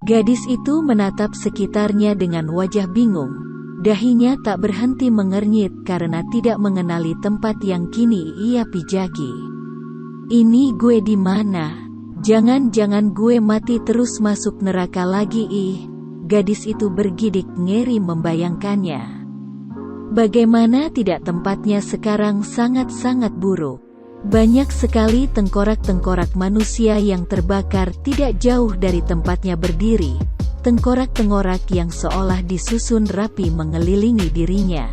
Gadis itu menatap sekitarnya dengan wajah bingung. Dahinya tak berhenti mengernyit karena tidak mengenali tempat yang kini ia pijaki. Ini gue di mana? Jangan-jangan gue mati terus masuk neraka lagi ih. Gadis itu bergidik ngeri membayangkannya. Bagaimana tidak tempatnya sekarang sangat-sangat buruk. Banyak sekali tengkorak-tengkorak manusia yang terbakar tidak jauh dari tempatnya berdiri. Tengkorak-tengkorak yang seolah disusun rapi mengelilingi dirinya.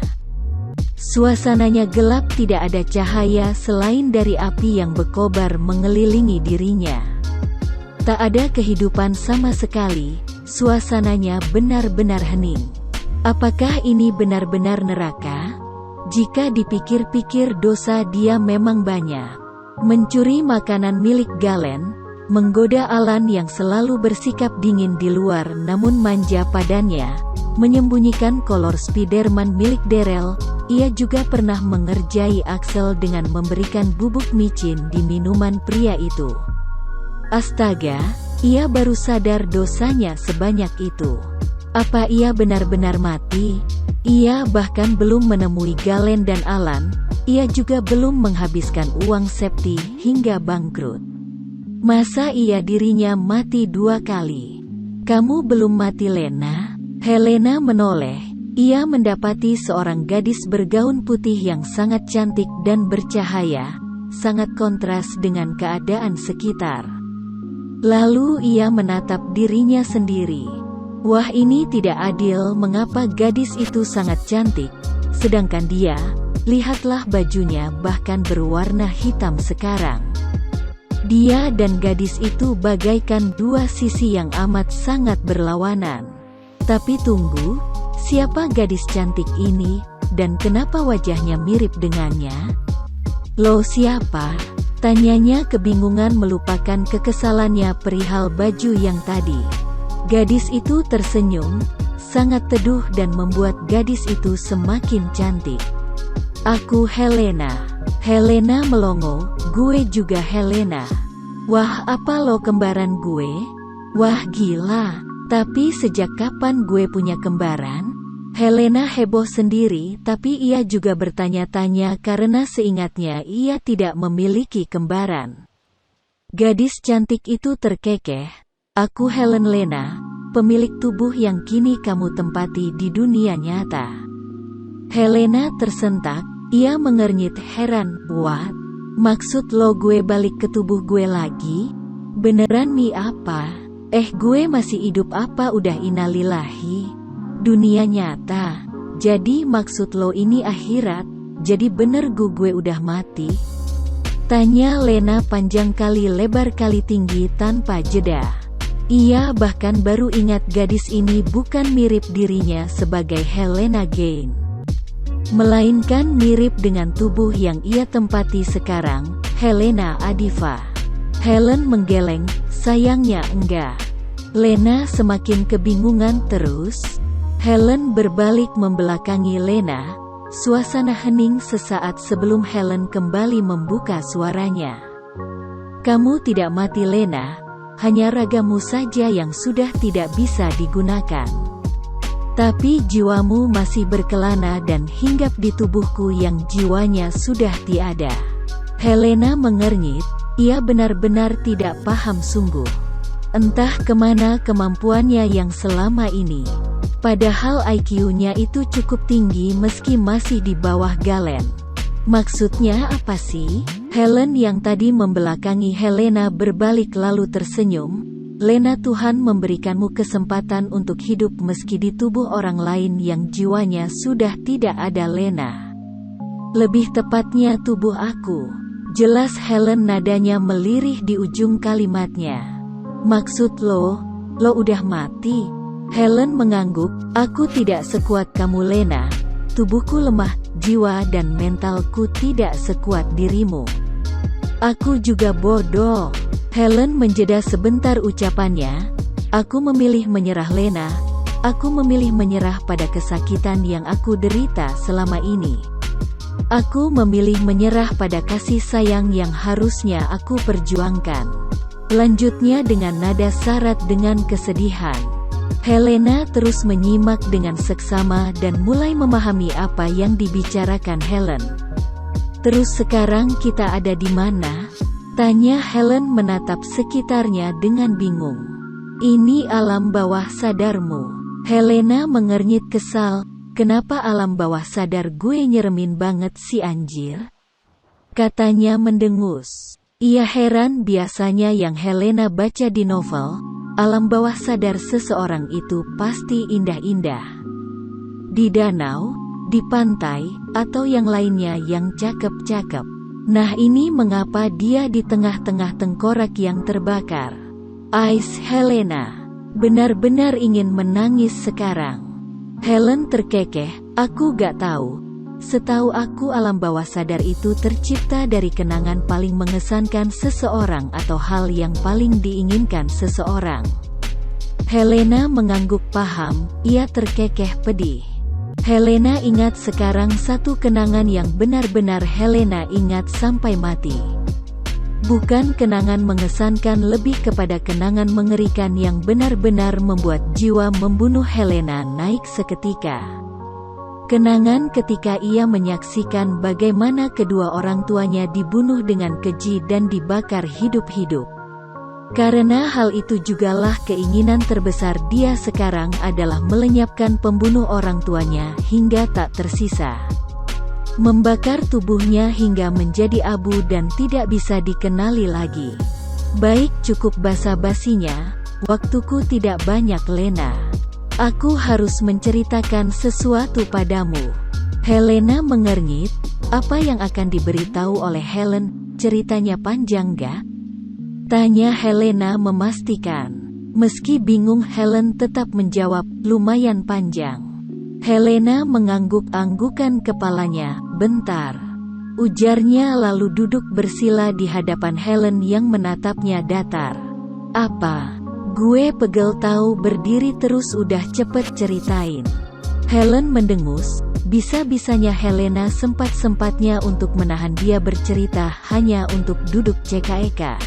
Suasananya gelap, tidak ada cahaya selain dari api yang berkobar mengelilingi dirinya. Tak ada kehidupan sama sekali, suasananya benar-benar hening. Apakah ini benar-benar neraka? Jika dipikir-pikir dosa dia memang banyak. Mencuri makanan milik Galen, menggoda Alan yang selalu bersikap dingin di luar namun manja padanya, menyembunyikan kolor Spiderman milik Daryl. Ia juga pernah mengerjai Axel dengan memberikan bubuk micin di minuman pria itu. Astaga, ia baru sadar dosanya sebanyak itu. Apa ia benar-benar mati? Ia bahkan belum menemui Galen dan Alan. Ia juga belum menghabiskan uang septi hingga bangkrut. Masa iya dirinya mati 2 kali? Kamu belum mati, Lena? Helena menoleh. Ia mendapati seorang gadis bergaun putih yang sangat cantik dan bercahaya, sangat kontras dengan keadaan sekitar. Lalu ia menatap dirinya sendiri. Wah, ini tidak adil. Mengapa gadis itu sangat cantik, sedangkan dia, lihatlah bajunya bahkan berwarna hitam sekarang. Dia dan gadis itu bagaikan 2 sisi yang amat sangat berlawanan. Tapi tunggu, siapa gadis cantik ini, dan kenapa wajahnya mirip dengannya? Loh, siapa? Tanyanya kebingungan melupakan kekesalannya perihal baju yang tadi. Gadis itu tersenyum, sangat teduh dan membuat gadis itu semakin cantik. Aku Helena. Helena melongo, gue juga Helena. Wah, apa lo kembaran gue? Wah, gila. Tapi sejak kapan gue punya kembaran? Helena heboh sendiri, tapi ia juga bertanya-tanya karena seingatnya ia tidak memiliki kembaran. Gadis cantik itu terkekeh. Aku Helen Lena, pemilik tubuh yang kini kamu tempati di dunia nyata. Helena tersentak, ia mengernyit heran. What? Maksud lo gue balik ke tubuh gue lagi? Beneran mi apa? Gue masih hidup apa udah innalillahi? Dunia nyata. Jadi maksud lo ini akhirat? Jadi bener gue udah mati? Tanya Lena panjang kali lebar kali tinggi tanpa jeda. Ia bahkan baru ingat gadis ini bukan mirip dirinya sebagai Helena Gain, melainkan mirip dengan tubuh yang ia tempati sekarang, Helena Adiva. Helen menggeleng, sayangnya enggak. Lena semakin kebingungan terus. Helen berbalik membelakangi Lena. Suasana hening sesaat sebelum Helen kembali membuka suaranya. Kamu tidak mati, Lena. Hanya ragamu saja yang sudah tidak bisa digunakan. Tapi jiwamu masih berkelana dan hinggap di tubuhku yang jiwanya sudah tiada. Helena mengernyit, ia benar-benar tidak paham sungguh. Entah kemana kemampuannya yang selama ini. Padahal IQ-nya itu cukup tinggi meski masih di bawah Galen. Maksudnya apa sih? Helen yang tadi membelakangi Helena berbalik lalu tersenyum. Lena, Tuhan memberikanmu kesempatan untuk hidup meski di tubuh orang lain yang jiwanya sudah tidak ada, Lena. Lebih tepatnya tubuh aku. Jelas Helen, nadanya melirih di ujung kalimatnya. Maksud lo udah mati? Helen mengangguk, aku tidak sekuat kamu, Lena. Tubuhku lemah, jiwa dan mentalku tidak sekuat dirimu. Aku juga bodoh. Helen menjeda sebentar ucapannya. Aku memilih menyerah, Lena. Aku memilih menyerah pada kesakitan yang aku derita selama ini. Aku memilih menyerah pada kasih sayang yang harusnya aku perjuangkan. Lanjutnya dengan nada syarat dengan kesedihan. Helena terus menyimak dengan seksama dan mulai memahami apa yang dibicarakan Helen. "Terus sekarang kita ada di mana?" tanya Helen menatap sekitarnya dengan bingung. "Ini alam bawah sadarmu." Helena mengernyit kesal. "Kenapa alam bawah sadar gue nyeremin banget si anjir?" katanya mendengus. Ia heran, biasanya yang Helena baca di novel, alam bawah sadar seseorang itu pasti indah-indah. Di danau, di pantai, atau yang lainnya yang cakep-cakep. Nah, ini mengapa dia di tengah-tengah tengkorak yang terbakar? Ais Helena. Benar-benar ingin menangis sekarang. Helen terkekeh, "Aku gak tahu. Setahu aku alam bawah sadar itu tercipta dari kenangan paling mengesankan seseorang atau hal yang paling diinginkan seseorang." Helena mengangguk paham, ia terkekeh pedih. Helena ingat sekarang satu kenangan yang benar-benar Helena ingat sampai mati. Bukan kenangan mengesankan, lebih kepada kenangan mengerikan yang benar-benar membuat jiwa membunuh Helena naik seketika. Kenangan ketika ia menyaksikan bagaimana kedua orang tuanya dibunuh dengan keji dan dibakar hidup-hidup. Karena hal itu jugalah keinginan terbesar dia sekarang adalah melenyapkan pembunuh orang tuanya hingga tak tersisa. Membakar tubuhnya hingga menjadi abu dan tidak bisa dikenali lagi. "Baik, cukup basa-basinya. Waktuku tidak banyak, Lena. Aku harus menceritakan sesuatu padamu." Helena mengernyit. Apa yang akan diberitahu oleh Helen? Ceritanya panjang gak? tanya Helena memastikan. Meski bingung, Helen tetap menjawab, "Lumayan panjang." Helena mengangguk-anggukan kepalanya. "Bentar," ujarnya lalu duduk bersila di hadapan Helen yang menatapnya datar. "Apa? Gue pegel tahu." "Berdiri terus, udah cepet ceritain." Helen mendengus. Bisa-bisanya Helena sempat-sempatnya untuk menahan dia bercerita hanya untuk duduk cekak-ekak.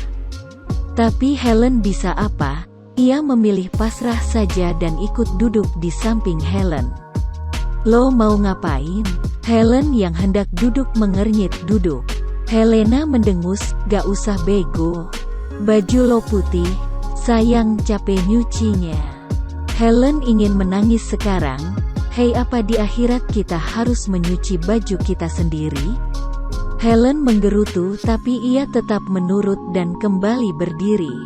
Tapi Helen bisa apa? Ia memilih pasrah saja dan ikut duduk di samping Helen. "Lo mau ngapain?" Helen yang hendak duduk mengernyit duduk. Helena mendengus, "Gak usah bego. Baju lo putih, sayang capek nyucinya." Helen ingin menangis sekarang. "Hei, apa di akhirat kita harus menyuci baju kita sendiri?" Helen menggerutu, tapi ia tetap menurut dan kembali berdiri.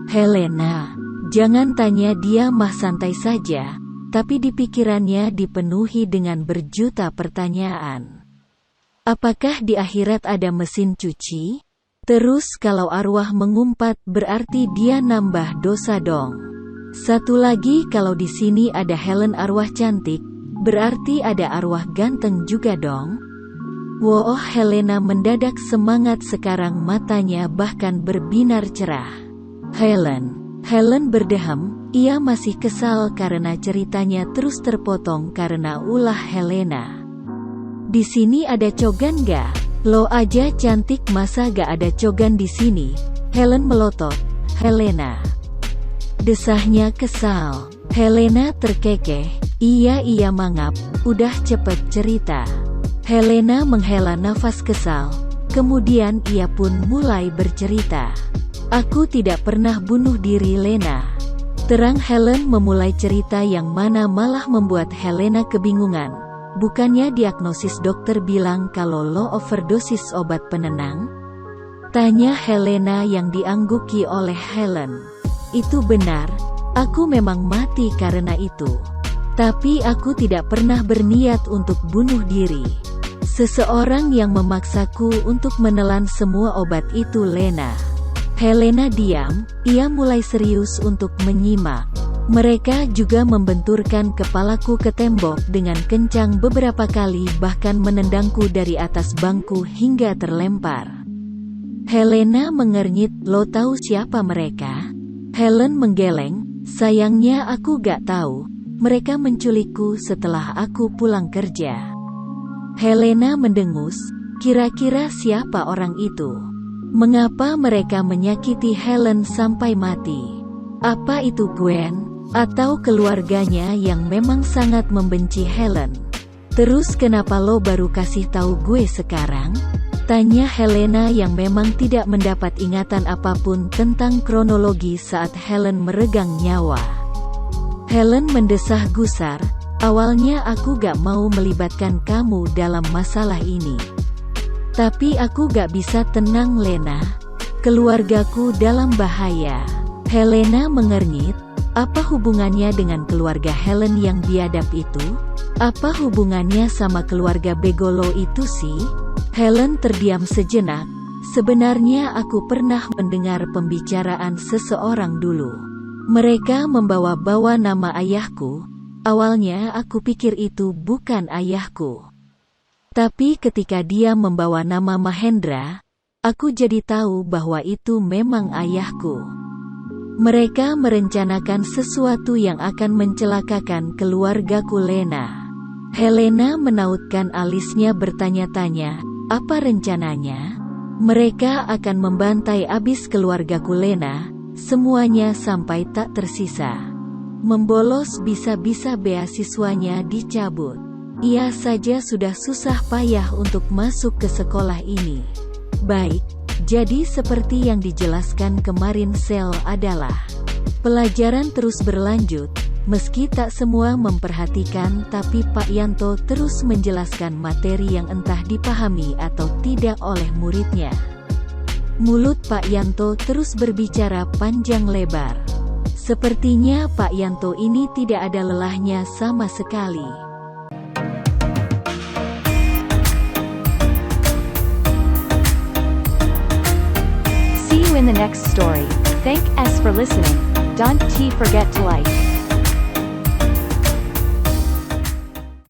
"Helena, jangan tanya." Dia mah santai saja, tapi di pikirannya dipenuhi dengan berjuta pertanyaan. Apakah di akhirat ada mesin cuci? Terus kalau arwah mengumpat, berarti dia nambah dosa dong. Satu lagi, kalau di sini ada Helen arwah cantik, berarti ada arwah ganteng juga dong. Wow, Helena mendadak semangat sekarang, matanya bahkan berbinar cerah. Helen berdeham, ia masih kesal karena ceritanya terus terpotong karena ulah Helena. "Di sini ada cogan gak? Lo aja cantik, masa gak ada cogan di sini?" Helen melotot. "Helena," desahnya kesal. Helena terkekeh. Iya mangap, udah cepet cerita." Helena menghela nafas kesal. Kemudian ia pun mulai bercerita. "Aku tidak pernah bunuh diri, Lena." Terang Helen memulai cerita yang mana malah membuat Helena kebingungan. Bukannya diagnosis dokter bilang kalau lo overdosis obat penenang? Tanya Helena yang diangguki oleh Helen. "Itu benar, aku memang mati karena itu. Tapi aku tidak pernah berniat untuk bunuh diri. Seseorang yang memaksaku untuk menelan semua obat itu, Lena." Helena diam, ia mulai serius untuk menyimak. "Mereka juga membenturkan kepalaku ke tembok dengan kencang beberapa kali, bahkan menendangku dari atas bangku hingga terlempar." Helena mengernyit. "Lo tahu siapa mereka?" Helen menggeleng. "Sayangnya aku gak tahu. Mereka menculikku setelah aku pulang kerja." Helena mendengus. "Kira-kira siapa orang itu?" Mengapa mereka menyakiti Helen sampai mati? Apa itu Gwen, atau keluarganya yang memang sangat membenci Helen? Terus kenapa lo baru kasih tahu gue sekarang? Tanya Helena yang memang tidak mendapat ingatan apapun tentang kronologi saat Helen meregang nyawa. Helen mendesah gusar, awalnya aku gak mau melibatkan kamu dalam masalah ini. Tapi aku gak bisa tenang Lena. Keluargaku dalam bahaya. Helena mengernyit, apa hubungannya dengan keluarga Helen yang biadab itu? Apa hubungannya sama keluarga begolo itu sih? Helen terdiam sejenak. Sebenarnya aku pernah mendengar pembicaraan seseorang dulu. Mereka membawa-bawa nama ayahku. Awalnya aku pikir itu bukan ayahku. Tapi ketika dia membawa nama Mahendra, aku jadi tahu bahwa itu memang ayahku. Mereka merencanakan sesuatu yang akan mencelakakan keluargaku Lena. Helena menautkan alisnya bertanya-tanya, apa rencananya? Mereka akan membantai abis keluargaku Lena, semuanya sampai tak tersisa. Membolos bisa-bisa beasiswanya dicabut. Ia saja sudah susah payah untuk masuk ke sekolah ini. Baik, jadi seperti yang dijelaskan kemarin Sel adalah pelajaran terus berlanjut. Meski tak semua memperhatikan, tapi Pak Yanto terus menjelaskan materi yang entah dipahami atau tidak oleh muridnya. Mulut Pak Yanto terus berbicara panjang lebar. Sepertinya Pak Yanto ini tidak ada lelahnya sama sekali. See you in the next story. Thank us for listening. Don't forget to like,